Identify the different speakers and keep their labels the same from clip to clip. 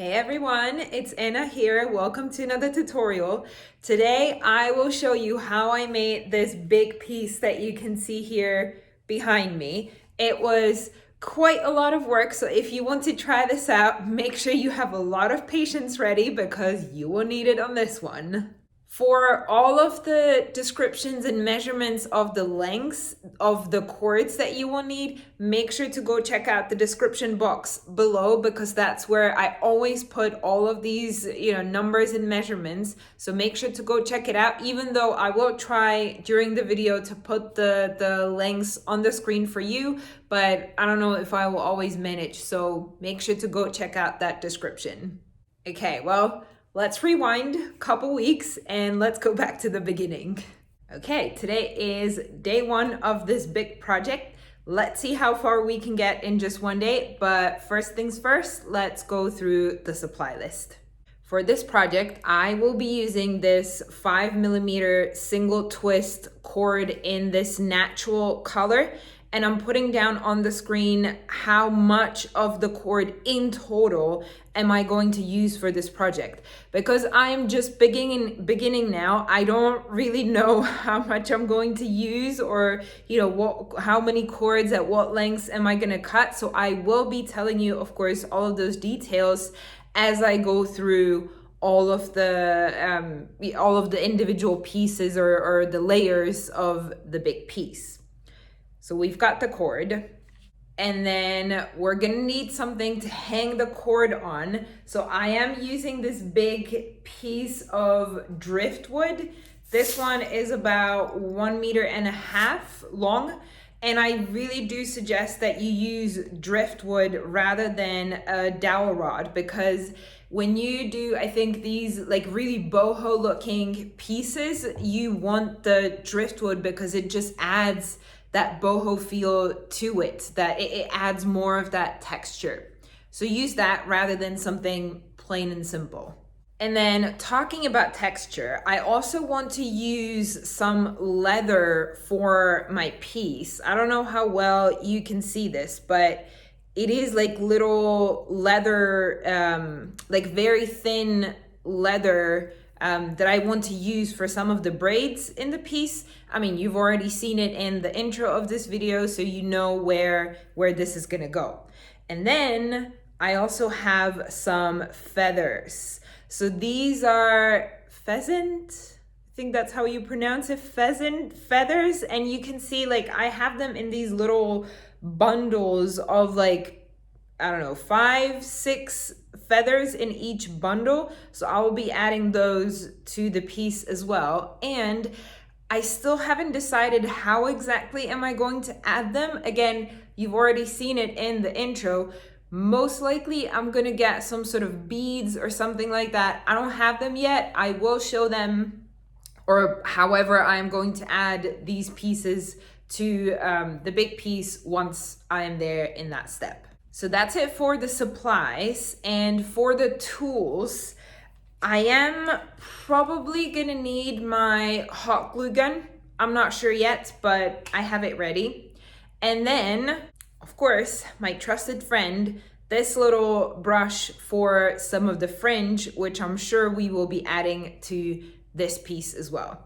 Speaker 1: Hey everyone, it's Anna here. Welcome to another tutorial. Today I will show you how I made this big piece that you can see here behind me. It was quite a lot of work, so if you want to try this out, make sure you have a lot of patience ready because you will need it on this one. For all of the descriptions and measurements of the lengths of the cords that you will need, make sure to go check out the description box below because that's where I always put all of these, numbers and measurements. So make sure to go check it out, even though I will try during the video to put the lengths on the screen for you, but I don't know if I will always manage. So make sure to go check out that description. Okay, well, let's rewind a couple weeks and let's go back to the beginning. Okay, today is day one of this big project. Let's see how far we can get in just one day, but first things first, let's go through the supply list. For this project, I will be using this 5mm single twist cord in this natural color, and I'm putting down on the screen how much of the cord in total am I going to use for this project. Because I'm just beginning now, I don't really know how much I'm going to use or how many cords at what lengths am I gonna cut. So I will be telling you, of course, all of those details as I go through all of the individual pieces or the layers of the big piece. So we've got the cord, and then we're gonna need something to hang the cord on. So I am using this big piece of driftwood. This one is about 1.5 meters long, and I really do suggest that you use driftwood rather than a dowel rod, because when you do, I think, these like really boho looking pieces, you want the driftwood because it just adds that boho feel to it, that it adds more of that texture. So use that rather than something plain and simple. And then talking about texture, I also want to use some leather for my piece. I don't know how well you can see this, but it is like little leather, like very thin leather that I want to use for some of the braids in the piece. I mean, you've already seen it in the intro of this video, so you know where this is gonna go. And then I also have some feathers. So these are pheasant, I think that's how you pronounce it, pheasant feathers. And you can see, like, I have them in these little bundles of like, I don't know, 5, 6 feathers in each bundle. So I will be adding those to the piece as well. And I still haven't decided how exactly am I going to add them. Again, you've already seen it in the intro. Most likely I'm gonna get some sort of beads or something like that. I don't have them yet. I will show them, or however I'm going to add these pieces to the big piece once I am there in that step. So that's it for the supplies. And for the tools, I am probably gonna need my hot glue gun. I'm not sure yet, but I have it ready. And then, of course, my trusted friend, this little brush for some of the fringe, which I'm sure we will be adding to this piece as well.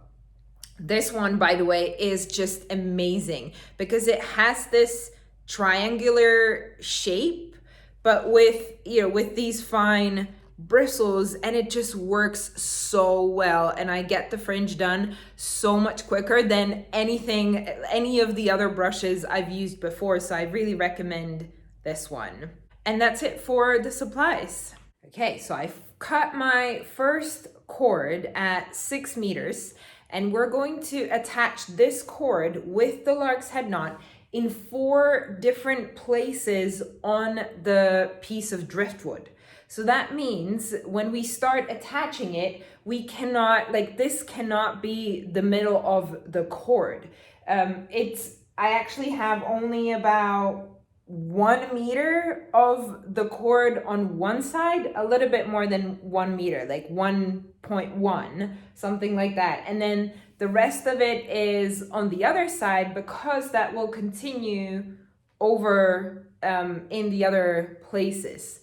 Speaker 1: This one, by the way, is just amazing because it has this triangular shape, but with these fine bristles, and it just works so well. And I get the fringe done so much quicker than any of the other brushes I've used before. So I really recommend this one. And that's it for the supplies. Okay, so I've cut my first cord at 6 meters, and we're going to attach this cord with the lark's head knot in 4 different places on the piece of driftwood. So that means when we start attaching it, we cannot, like, this cannot be the middle of the cord. I actually have only about 1 meter of the cord on one side, a little bit more than 1 meter, like 1.1, something like that. And then the rest of it is on the other side, because that will continue over in the other places.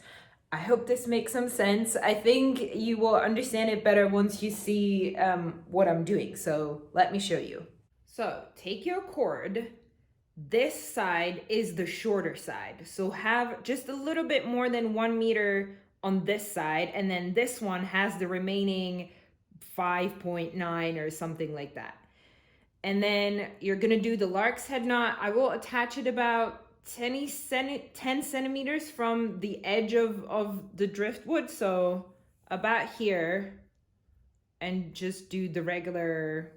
Speaker 1: I hope this makes some sense. I think you will understand it better once you see what I'm doing. So let me show you. So take your cord. This side is the shorter side. So have just a little bit more than 1 meter on this side. And then this one has the remaining 5.9 or something like that. And then you're gonna do the lark's head knot. I will attach it about 10 centimeters from the edge of the driftwood. So about here, and just do the regular,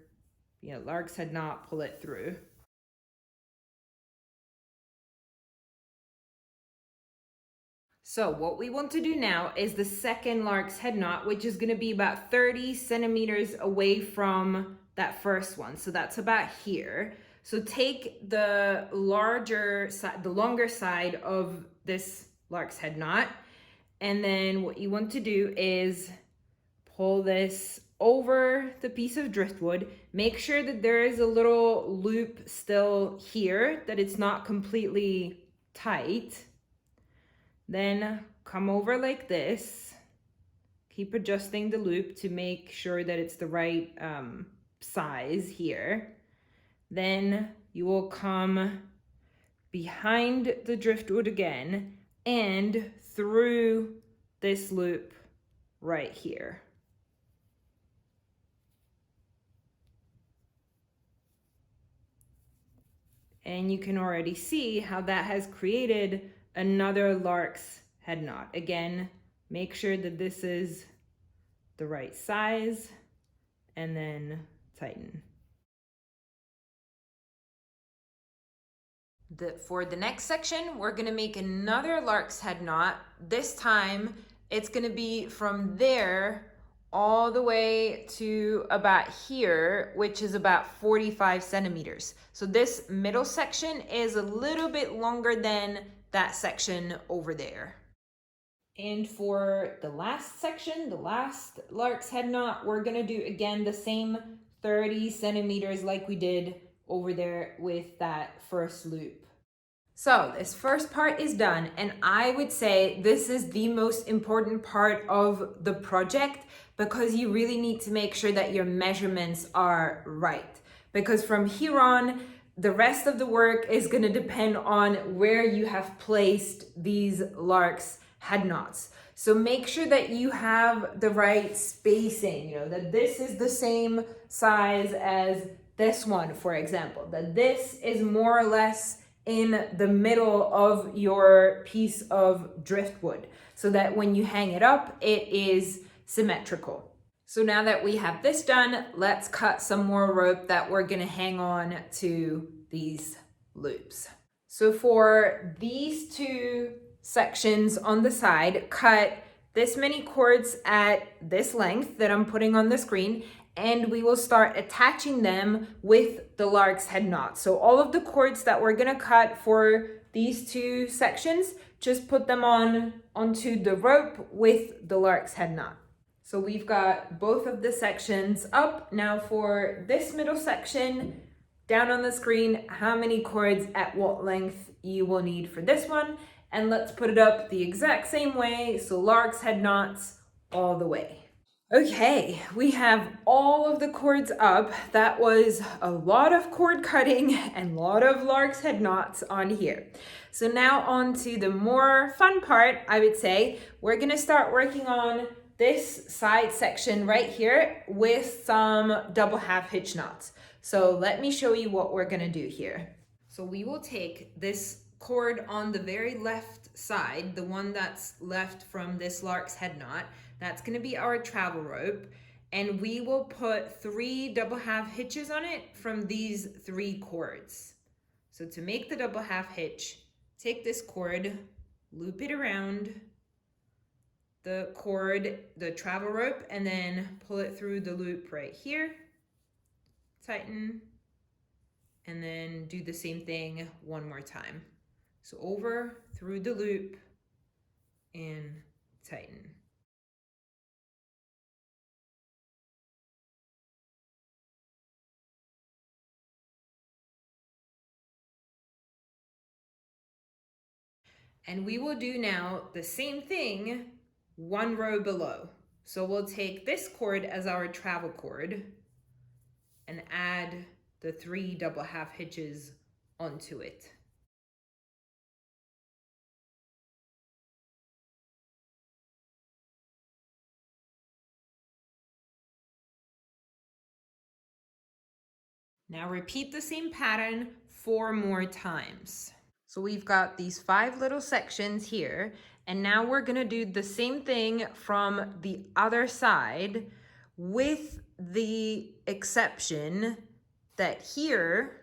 Speaker 1: lark's head knot, pull it through. So what we want to do now is the second lark's head knot, which is going to be about 30 centimeters away from that first one. So that's about here. So take the larger side, the longer side of this lark's head knot. And then what you want to do is pull this over the piece of driftwood. Make sure that there is a little loop still here, that it's not completely tight. Then come over like this. Keep adjusting the loop to make sure that it's the right size here. Then you will come behind the driftwood again and through this loop right here. And you can already see how that has created another lark's head knot. Again, make sure that this is the right size and then tighten. For the next section, we're gonna make another lark's head knot. This time, it's gonna be from there all the way to about here, which is about 45 centimeters. So this middle section is a little bit longer than that section over there. And for the last section, the last lark's head knot, we're gonna do again the same 30 centimeters like we did over there with that first loop. So this first part is done, and I would say this is the most important part of the project, because you really need to make sure that your measurements are right. Because from here on, the rest of the work is going to depend on where you have placed these lark's head knots. So make sure that you have the right spacing, that this is the same size as this one, for example, that this is more or less in the middle of your piece of driftwood, so that when you hang it up, it is symmetrical. So now that we have this done, let's cut some more rope that we're gonna hang on to these loops. So for these two sections on the side, cut this many cords at this length that I'm putting on the screen, and we will start attaching them with the lark's head knot. So all of the cords that we're gonna cut for these two sections, just put them onto the rope with the lark's head knot. So we've got both of the sections up. Now for this middle section, down on the screen, how many cords at what length you will need for this one. And let's put it up the exact same way. So lark's head knots all the way. Okay, we have all of the cords up. That was a lot of cord cutting and a lot of lark's head knots on here. So now on to the more fun part, I would say. We're gonna start working on this side section right here with some double half hitch knots. So let me show you what we're gonna do here. So we will take this cord on the very left side, the one that's left from this lark's head knot. That's gonna be our travel rope, and we will put 3 double half hitches on it from these 3 cords. So to make the double half hitch, take this cord, loop it around the cord, the travel rope, and then pull it through the loop right here, tighten, and then do the same thing one more time. So over, through the loop, and tighten. And we will do now the same thing one row below. So we'll take this cord as our travel cord and add the 3 double half hitches onto it. Now repeat the same pattern 4 more times. So we've got these 5 little sections here, and now we're gonna do the same thing from the other side, with the exception that here,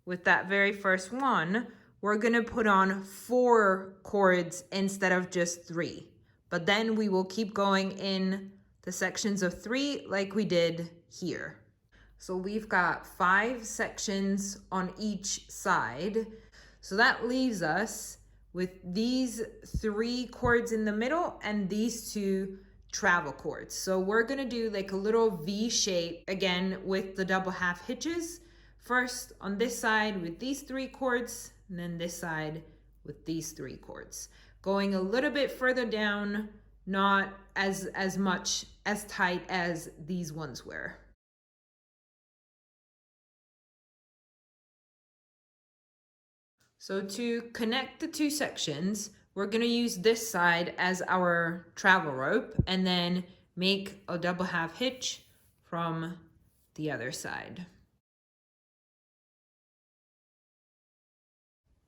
Speaker 1: with that very first one, we're gonna put on 4 cords instead of just 3. But then we will keep going in the sections of 3 like we did here. So we've got 5 sections on each side. So that leaves us with these 3 cords in the middle and these 2 travel cords. So we're gonna do like a little V shape again with the double half hitches. First on this side with these 3 cords, and then this side with these 3 cords. Going a little bit further down, not as much as tight as these ones were. So to connect the 2 sections, we're gonna use this side as our travel rope and then make a double half hitch from the other side.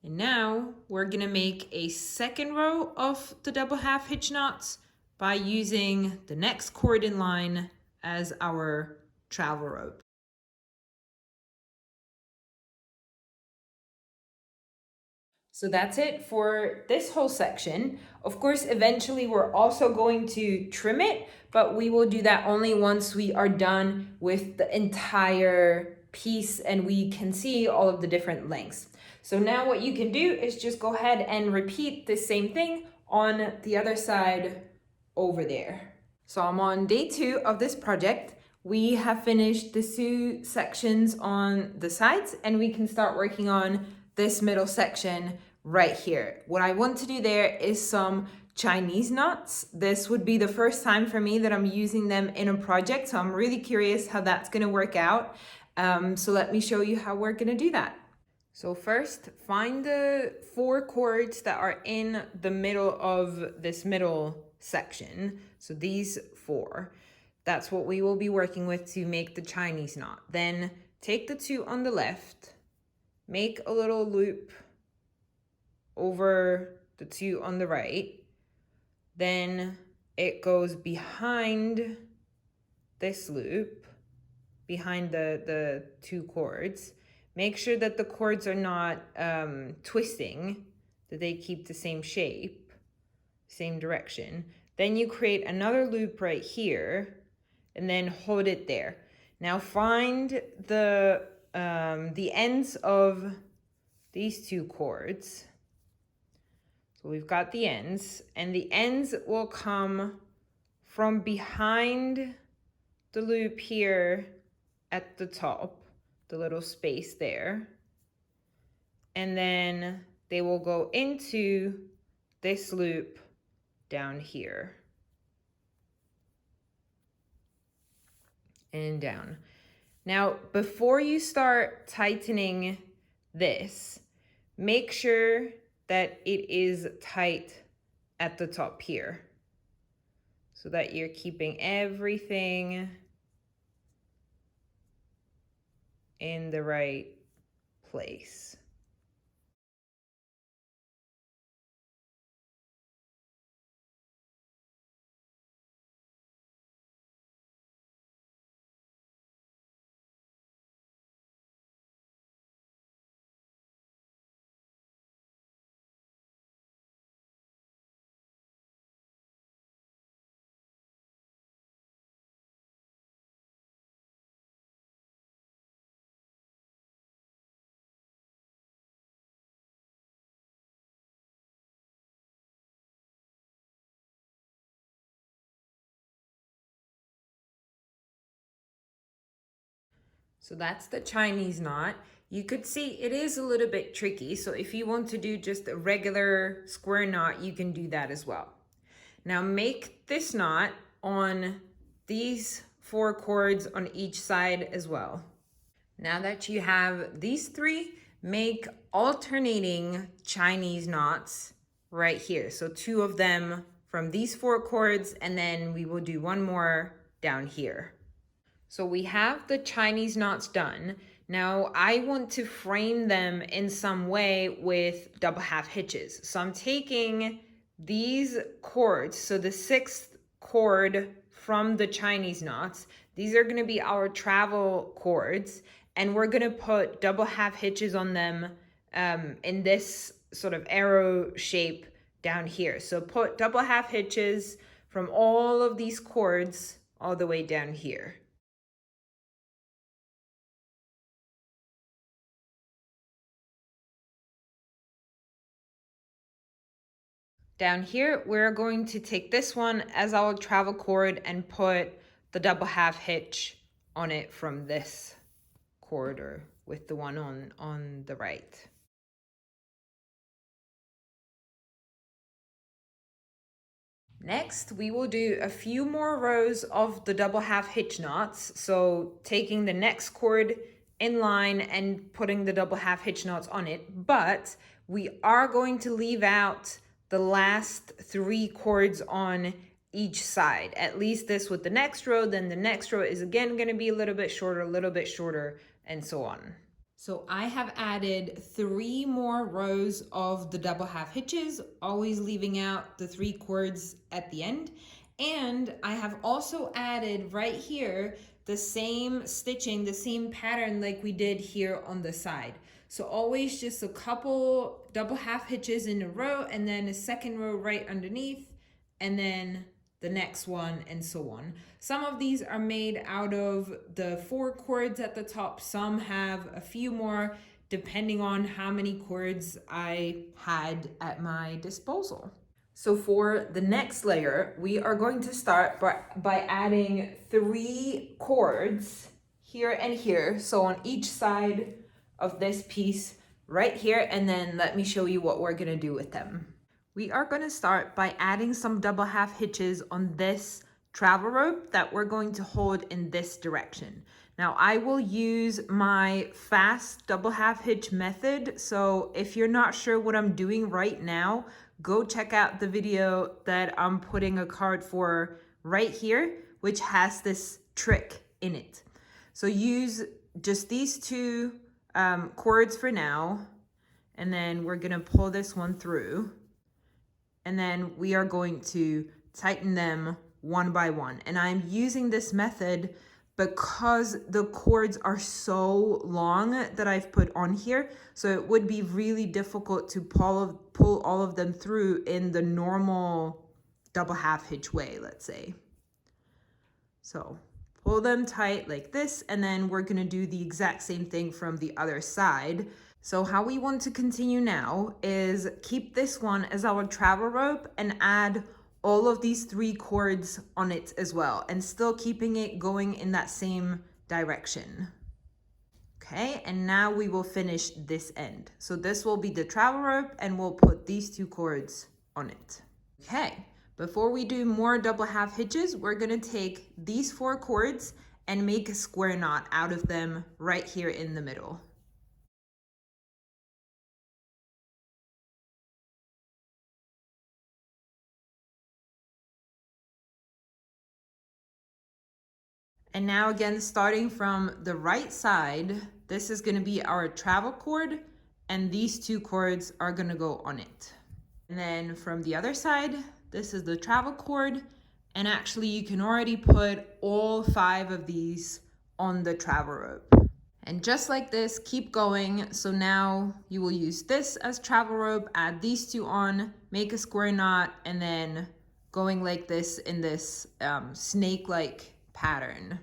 Speaker 1: And now we're gonna make a second row of the double half hitch knots by using the next cord in line as our travel rope. So that's it for this whole section. Of course, eventually we're also going to trim it, but we will do that only once we are done with the entire piece and we can see all of the different lengths. So now what you can do is just go ahead and repeat the same thing on the other side over there. So I'm on day 2 of this project. We have finished the 2 sections on the sides and we can start working on this middle section right here. What I want to do there is some Chinese knots. This would be the first time for me that I'm using them in a project, so I'm really curious how that's gonna work out. So let me show you how we're gonna do that. So first, find the 4 cords that are in the middle of this middle section. So these 4, that's what we will be working with to make the Chinese knot. Then take the 2 on the left, make a little loop over the 2 on the right. Then it goes behind this loop, behind the 2 cords. Make sure that the cords are not twisting, that they keep the same shape, same direction. Then you create another loop right here and then hold it there. Now find the ends of these 2 cords. So we've got the ends, and the ends will come from behind the loop here at the top, the little space there. And then they will go into this loop down here. And down. Now, before you start tightening this, make sure that it is tight at the top here so that you're keeping everything in the right place. So that's the Chinese knot. You could see it is a little bit tricky. So if you want to do just a regular square knot, you can do that as well. Now make this knot on these 4 cords on each side as well. Now that you have these 3, make alternating Chinese knots right here. So 2 of them from these 4 cords, and then we will do 1 more down here. So we have the Chinese knots done. Now I want to frame them in some way with double half hitches. So I'm taking these cords, so the 6th cord from the Chinese knots, these are gonna be our travel cords, and we're gonna put double half hitches on them in this sort of arrow shape down here. So put double half hitches from all of these cords all the way down here. Down here, we're going to take this one as our travel cord and put the double half hitch on it from this cord, or with the one on the right. Next, we will do a few more rows of the double half hitch knots. So taking the next cord in line and putting the double half hitch knots on it, but we are going to leave out the last 3 cords on each side. At least this with the next row, then the next row is again going to be a little bit shorter, and so on. So I have added 3 more rows of the double half hitches, always leaving out the 3 cords at the end. And I have also added right here the same stitching, the same pattern like we did here on the side. So always just a couple double half hitches in a row, and then a second row right underneath, and then the next one, and so on. Some of these are made out of the 4 cords at the top. Some have a few more, depending on how many cords I had at my disposal. So for the next layer, we are going to start by adding 3 cords here and here. So on each side of this piece right here, and then let me show you what we're gonna do with them. We are going to start by adding some double half hitches on this travel rope that we're going to hold in this direction. Now I will use my fast double half hitch method. So if you're not sure what I'm doing right now, go check out the video that I'm putting a card for right here, which has this trick in it. So use just these 2 cords for now, and then we're going to pull this one through. And then we are going to tighten them one by one. And I'm using this method because the cords are so long that I've put on here. So it would be really difficult to pull all of them through in the normal double half hitch way, let's say. So pull them tight like this, and then we're gonna do the exact same thing from the other side. So how we want to continue now is keep this one as our travel rope and add all of these 3 cords on it as well, and still keeping it going in that same direction. Okay, and now we will finish this end. So this will be the travel rope, and we'll put these 2 cords on it. Okay, before we do more double half hitches, we're gonna take these 4 cords and make a square knot out of them right here in the middle. And now again, starting from the right side, this is gonna be our travel cord, and these 2 cords are gonna go on it. And then from the other side, this is the travel cord, and actually you can already put all 5 of these on the travel rope. And just like this, keep going. So now you will use this as travel rope, add these 2 on, make a square knot, and then going like this in this snake-like pattern.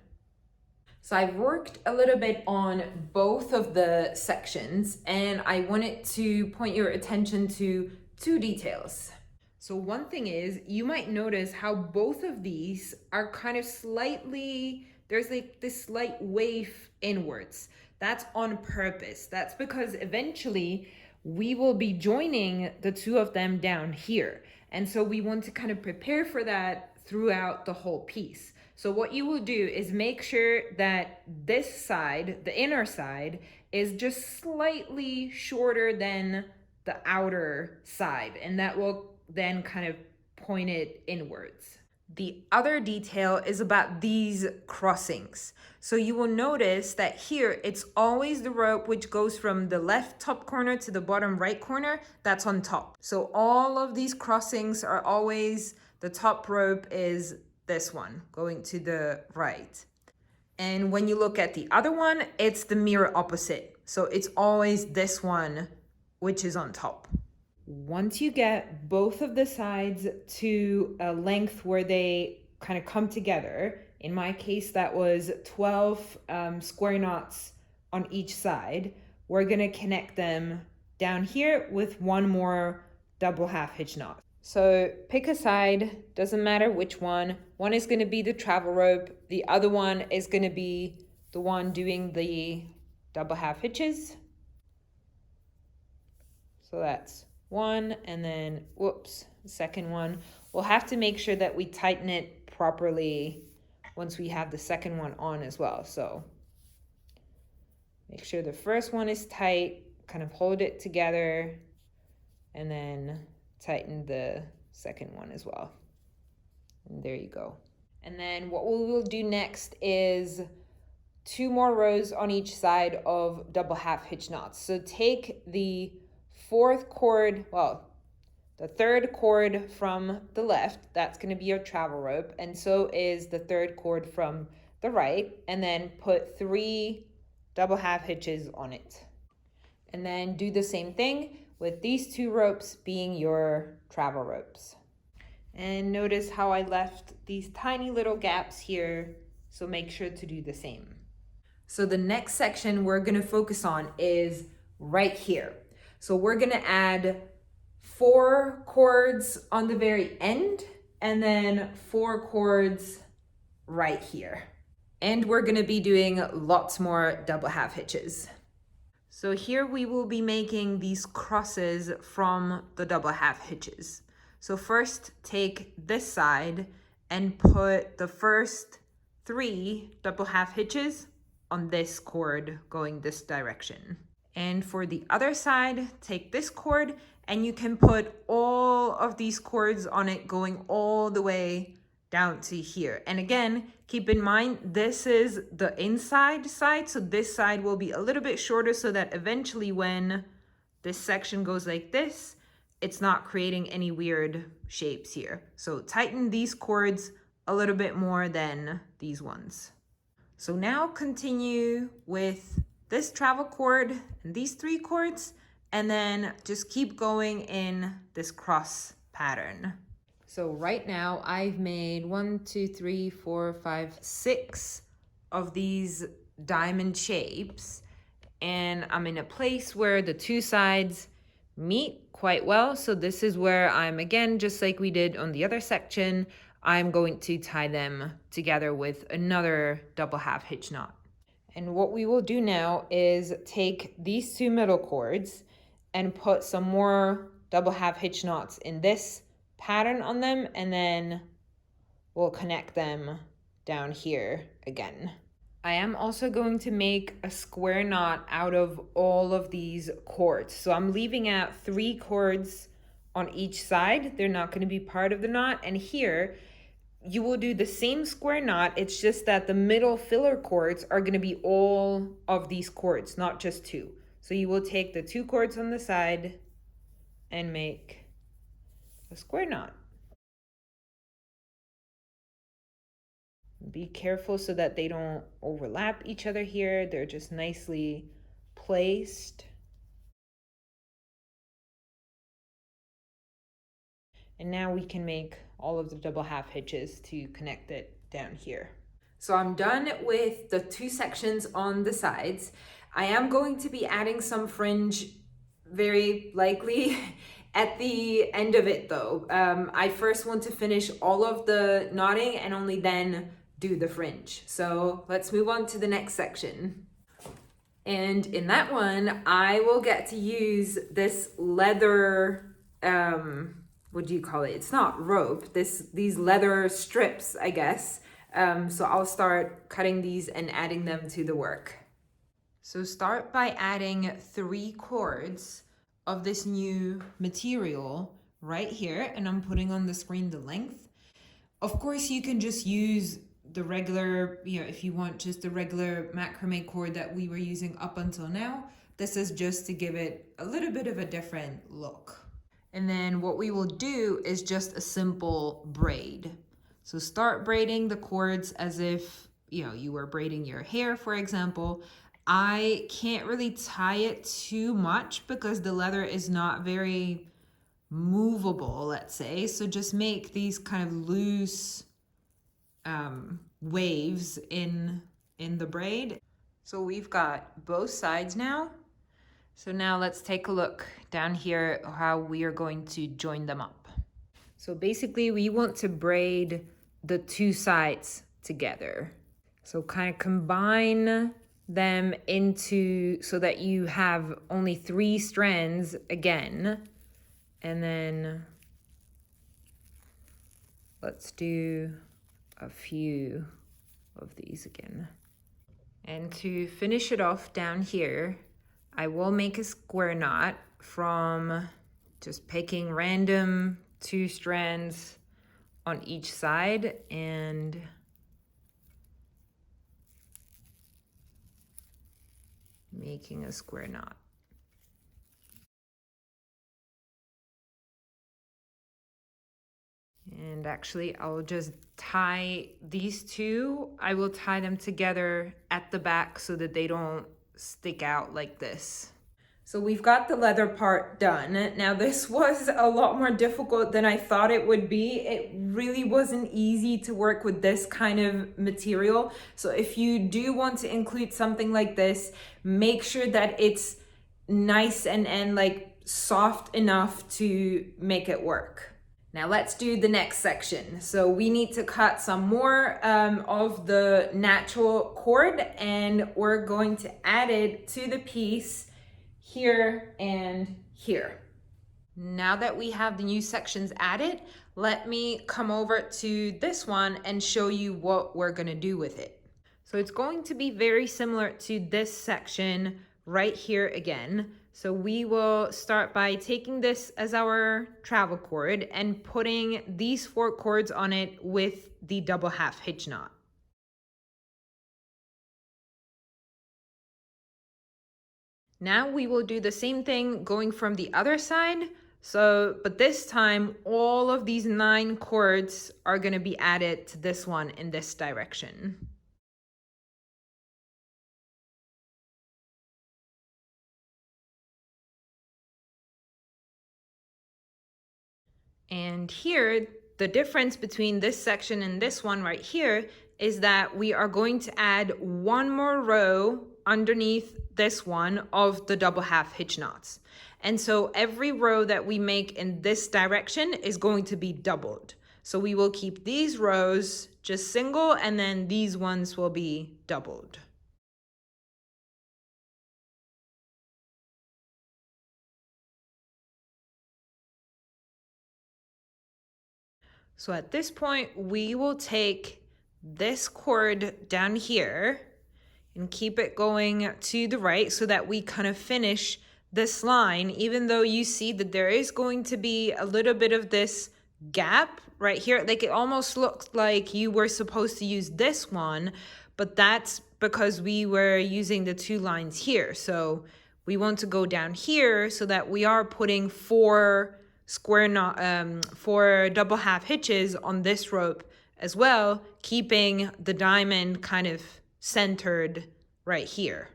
Speaker 1: So I've worked a little bit on both of the sections, and I wanted to point your attention to 2 details. So one thing is, you might notice how both of these are kind of slightly, there's like this slight wave inwards. That's on purpose. That's because eventually we will be joining the 2 of them down here. And so we want to kind of prepare for that throughout the whole piece. So what you will do is make sure that this side, the inner side, is just slightly shorter than the outer side, and that will then kind of point it inwards. The other detail is about these crossings. So you will notice that here it's always the rope which goes from the left top corner to the bottom right corner that's on top. So all of these crossings are always, the top rope is this one going to the right. And when you look at the other one, it's the mirror opposite. So it's always this one which is on top. Once you get both of the sides to a length where they kind of come together, in my case that was 12 square knots on each side, we're gonna connect them down here with one more double half hitch knot. So pick a side, doesn't matter which one. One is gonna be the travel rope, the other one is gonna be the one doing the double half hitches. So that's one, and then, whoops, the second one. We'll have to make sure that we tighten it properly once we have the second one on as well. So make sure the first one is tight, kind of hold it together, and then tighten the second one as well. And there you go. And then what we will do next is 2 more rows on each side of double half hitch knots. So take the fourth cord, well, the third cord from the left, that's going to be your travel rope, and so is the third cord from the right, and then put 3 double half hitches on it. And then do the same thing with these 2 ropes being your travel ropes. And notice how I left these tiny little gaps here, so make sure to do the same. So the next section we're going to focus on is right here. So we're gonna add 4 cords on the very end and then 4 cords right here. And we're gonna be doing lots more double half hitches. So here we will be making these crosses from the double half hitches. So first take this side and put the first 3 double half hitches on this cord going this direction. And for the other side, take this cord and you can put all of these cords on it going all the way down to here. And again, keep in mind, this is the inside side. So this side will be a little bit shorter so that eventually when this section goes like this, it's not creating any weird shapes here. So tighten these cords a little bit more than these ones. So now continue with this travel cord and these 3 cords, and then just keep going in this cross pattern. So right now I've made 1, 2, 3, 4, 5, 6 of these diamond shapes, and I'm in a place where the 2 sides meet quite well. So this is where I'm, again, just like we did on the other section, I'm going to tie them together with another double half hitch knot. And what we will do now is take these 2 middle cords and put some more double half hitch knots in this pattern on them, and then we'll connect them down here again. I am also going to make a square knot out of all of these cords. So I'm leaving out 3 cords on each side. They're not going to be part of the knot. And here you will do the same square knot. It's just that the middle filler cords are going to be all of these cords, not just 2. So you will take the 2 cords on the side and make a square knot. Be careful so that they don't overlap each other here. They're just nicely placed. And now we can make all of the double half hitches to connect it down here. So I'm done with the 2 sections on the sides. I am going to be adding some fringe, very likely, at the end of it though. I first want to finish all of the knotting and only then do the fringe. So let's move on to the next section. And in that one, I will get to use this leather what do you call it? It's not rope, these leather strips, I guess. So I'll start cutting these and adding them to the work. So start by adding 3 cords of this new material right here, and I'm putting on the screen the length. Of course, you can just use the regular, if you want just the regular macrame cord that we were using up until now. This is just to give it a little bit of a different look. And then what we will do is just a simple braid. So start braiding the cords as if, you were braiding your hair, for example. I can't really tie it too much because the leather is not very movable, let's say. So just make these kind of loose waves in the braid. So we've got both sides now. So now let's take a look down here how we are going to join them up. So basically we want to braid the 2 sides together. So kind of combine them into so that you have only 3 strands again. And then let's do a few of these again. And to finish it off down here, I will make a square knot from just picking random 2 strands on each side and making a square knot. And actually, I'll just tie these 2. I will tie them together at the back so that they don't stick out like this. So we've got the leather part done. Now this was a lot more difficult than I thought it would be. It really wasn't easy to work with this kind of material. So if you do want to include something like this, make sure that it's nice and like soft enough to make it work. Now let's do the next section. So we need to cut some more of the natural cord, and we're going to add it to the piece here and here. Now that we have the new sections added, let me come over to this one and show you what we're gonna do with it. So it's going to be very similar to this section right here again. So we will start by taking this as our travel cord and putting these 4 cords on it with the double half hitch knot. Now we will do the same thing going from the other side. But this time, all of these 9 cords are going to be added to this one in this direction. And here, the difference between this section and this one right here is that we are going to add 1 more row underneath this one of the double half hitch knots. And so every row that we make in this direction is going to be doubled. So we will keep these rows just single, and then these ones will be doubled. So at this point, we will take this cord down here and keep it going to the right so that we kind of finish this line, even though you see that there is going to be a little bit of this gap right here. Like it almost looks like you were supposed to use this one, but that's because we were using the 2 lines here. So we want to go down here so that we are putting 4 double half hitches on this rope as well, keeping the diamond kind of centered right here.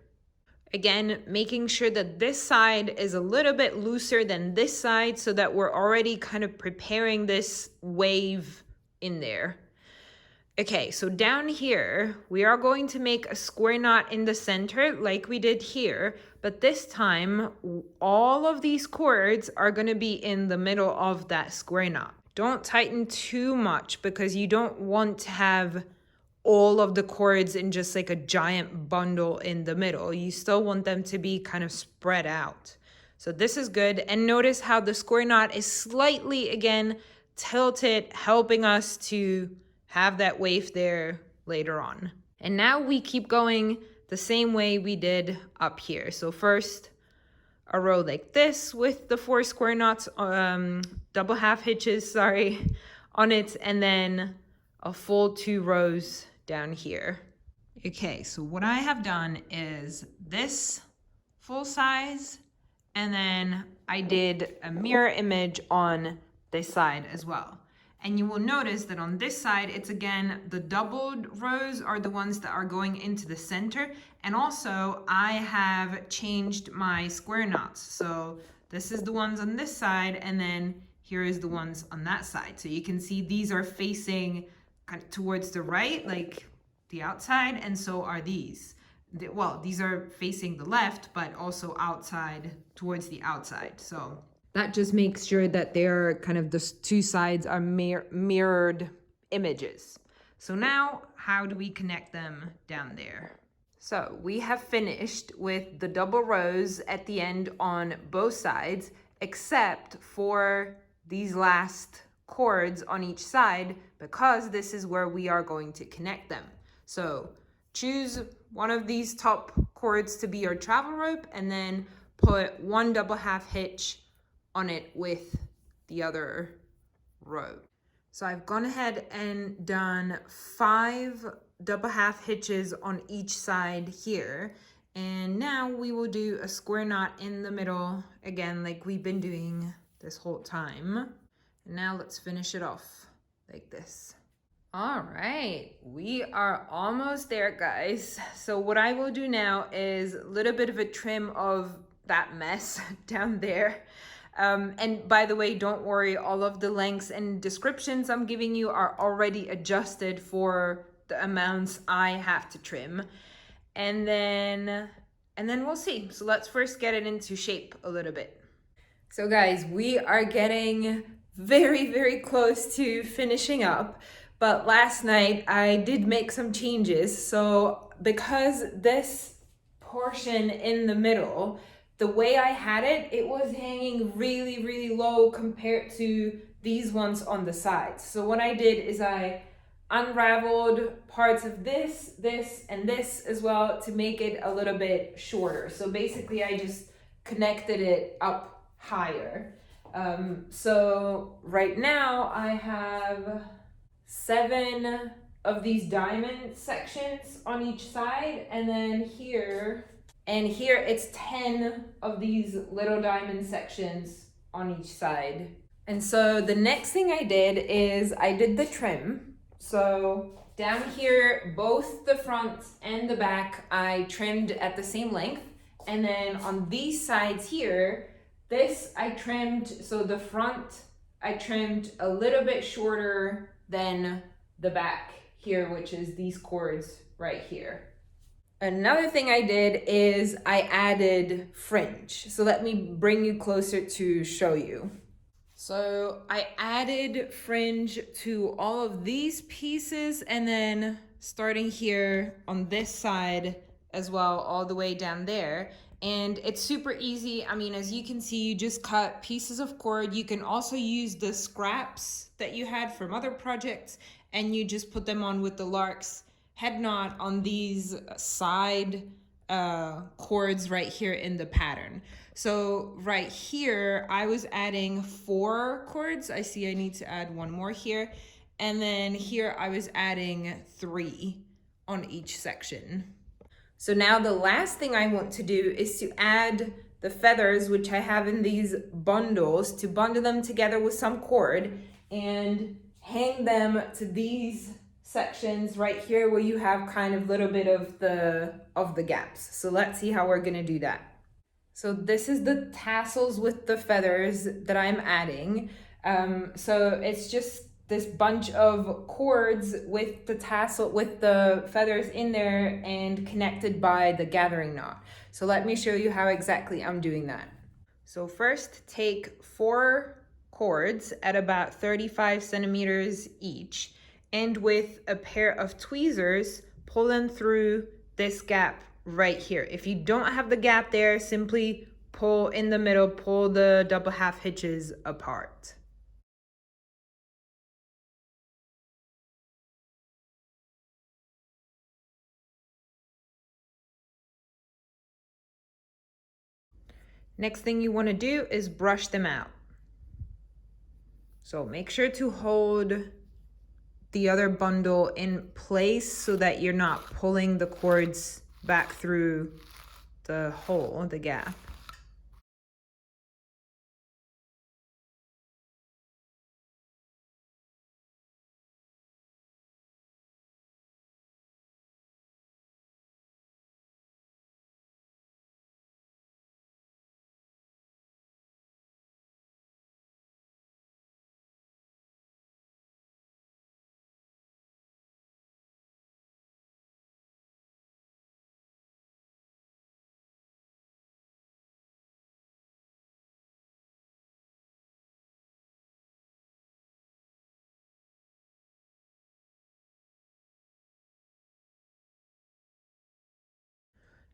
Speaker 1: Again, making sure that this side is a little bit looser than this side so that we're already kind of preparing this wave in there. Okay, so down here, we are going to make a square knot in the center like we did here, but this time, all of these cords are gonna be in the middle of that square knot. Don't tighten too much because you don't want to have all of the cords in just like a giant bundle in the middle. You still want them to be kind of spread out. So this is good. And notice how the square knot is slightly, again, tilted, helping us to have that wave there later on. And now we keep going the same way we did up here. So first, a row like this with the 4 square knots, double half hitches, sorry, on it, and then a full 2 rows down here. Okay, so what I have done is this full size, and then I did a mirror image on this side as well. And you will notice that on this side, it's again, the doubled rows are the ones that are going into the center. And also I have changed my square knots. So this is the ones on this side, and then here is the ones on that side. So you can see these are facing kind of towards the right, like the outside, and so are these. Well, these are facing the left, but also outside towards the outside. So that just makes sure that they're kind of the 2 sides are mirrored images. So now, how do we connect them down there? So we have finished with the double rows at the end on both sides, except for these last cords on each side, because this is where we are going to connect them. So choose one of these top cords to be your travel rope, and then put 1 double half hitch on it with the other row. So I've gone ahead and done 5 double half hitches on each side here. And now we will do a square knot in the middle, again, like we've been doing this whole time. And now let's finish it off like this. All right, we are almost there, guys. So what I will do now is a little bit of a trim of that mess down there. And by the way, don't worry, all of the lengths and descriptions I'm giving you are already adjusted for the amounts I have to trim. And then we'll see. So let's first get it into shape a little bit. So guys, we are getting very, very close to finishing up. But last night I did make some changes. So because this portion in the middle, the way I had it, it was hanging really, really low compared to these ones on the sides. So what I did is I unraveled parts of this, and this as well to make it a little bit shorter. So basically I just connected it up higher. So right now I have 7 of these diamond sections on each side, and then here it's 10 of these little diamond sections on each side. And so the next thing I did is I did the trim. So down here, both the front and the back, I trimmed at the same length. And then on these sides here, this I trimmed, so the front I trimmed a little bit shorter than the back here, which is these cords right here. Another thing I did is I added fringe. So let me bring you closer to show you. So I added fringe to all of these pieces, and then starting here on this side as well, all the way down there. And it's super easy. I mean, as you can see, you just cut pieces of cord. You can also use the scraps that you had from other projects, and you just put them on with the lark's head knot on these side cords right here in the pattern. So right here, I was adding 4 cords. I see I need to add 1 more here. And then here I was adding 3 on each section. So now the last thing I want to do is to add the feathers, which I have in these bundles, to bundle them together with some cord and hang them to these sections right here where you have kind of little bit of the gaps. So let's see how we're gonna do that. So this is the tassels with the feathers that I'm adding. So it's just this bunch of cords with the tassel, with the feathers in there and connected by the gathering knot. So let me show you how exactly I'm doing that. So first take 4 cords at about 35 centimeters each, and with a pair of tweezers, pull them through this gap right here. If you don't have the gap there, simply pull in the middle, pull the double half hitches apart. Next thing you want to do is brush them out. So make sure to hold the other bundle in place so that you're not pulling the cords back through the hole, the gap.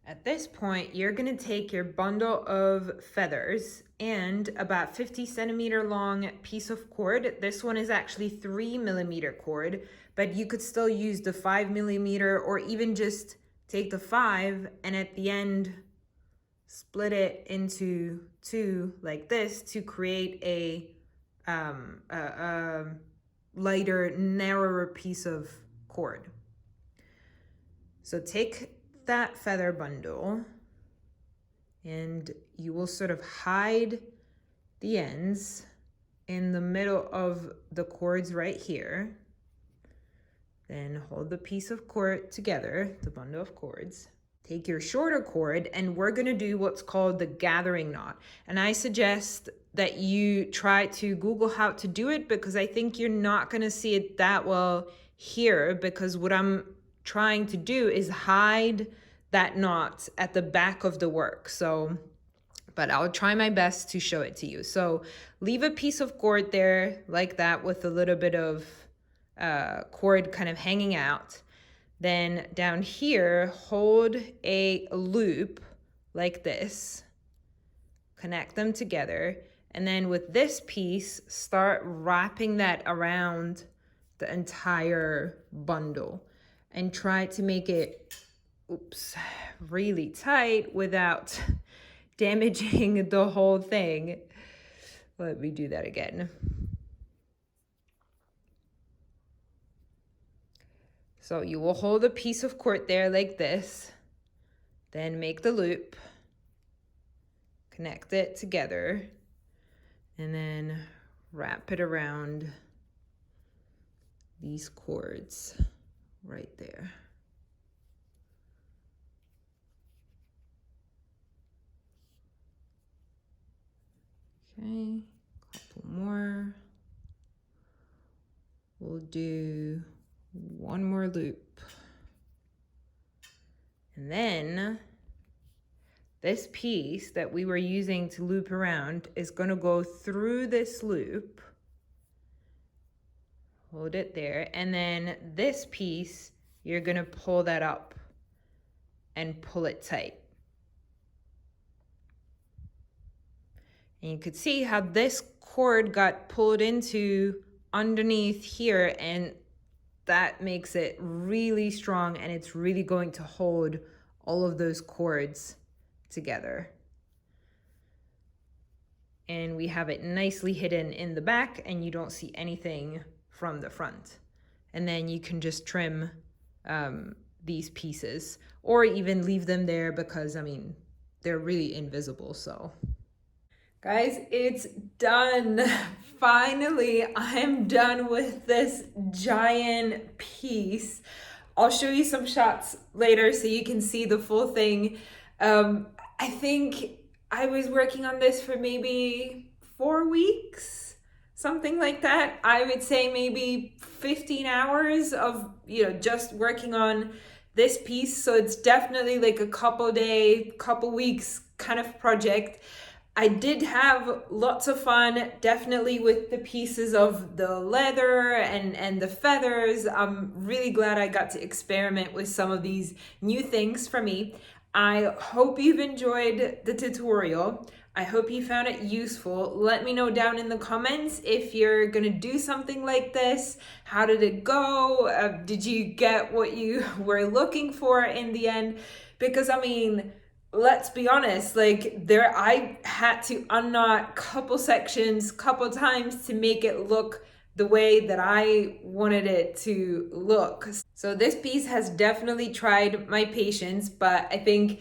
Speaker 1: At this point, you're gonna take your bundle of feathers and about 50 centimeter long piece of cord. This one is actually 3 millimeter cord, but you could still use the 5 millimeter or even just take the 5 and at the end, split it into two like this to create a lighter, narrower piece of cord. So take that feather bundle and you will sort of hide the ends in the middle of the cords right here. Then hold the piece of cord together, the bundle of cords. Take your shorter cord and we're gonna do what's called the gathering knot. And I suggest that you try to Google how to do it because I think you're not gonna see it that well here because what I'm trying to do is hide that knot at the back of the work. So, but I'll try my best to show it to you. So leave a piece of cord there like that with a little bit of cord kind of hanging out. Then down here, hold a loop like this, connect them together. And then with this piece, start wrapping that around the entire bundle and try to make it, really tight without damaging the whole thing. Let me do that again. So you will hold a piece of cord there like this, then make the loop, connect it together, and then wrap it around these cords right there. Okay, couple more. We'll do one more loop. And then this piece that we were using to loop around is going to go through this loop. Hold it there. And then this piece, you're going to pull that up and pull it tight. And you could see how this cord got pulled into underneath here, and that makes it really strong and it's really going to hold all of those cords together. And we have it nicely hidden in the back and you don't see anything from the front. And then you can just trim these pieces or even leave them there because, I mean, they're really invisible, so. Guys, it's done. Finally, I'm done with this giant piece. I'll show you some shots later so you can see the full thing. I think I was working on this for maybe 4 weeks, something like that. I would say maybe 15 hours of, just working on this piece. So it's definitely like a couple weeks kind of project. I did have lots of fun, definitely with the pieces of the leather and the feathers. I'm really glad I got to experiment with some of these new things for me. I hope you've enjoyed the tutorial. I hope you found it useful. Let me know down in the comments if you're gonna do something like this. How did it go? Did you get what you were looking for in the end? Because I mean, let's be honest, like I had to unknot couple sections couple times to make it look the way that I wanted it to look. So this piece has definitely tried my patience, but I think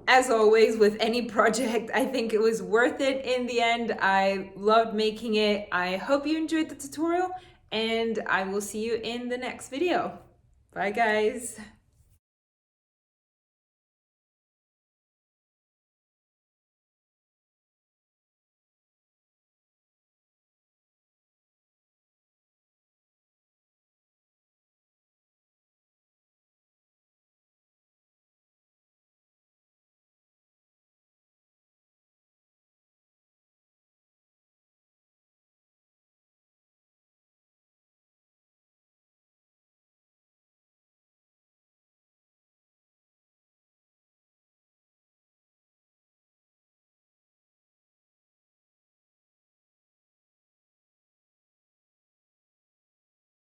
Speaker 1: as always with any project, I think it was worth it in the end. I loved making it. I hope you enjoyed the tutorial, and I will see you in the next video. Bye guys.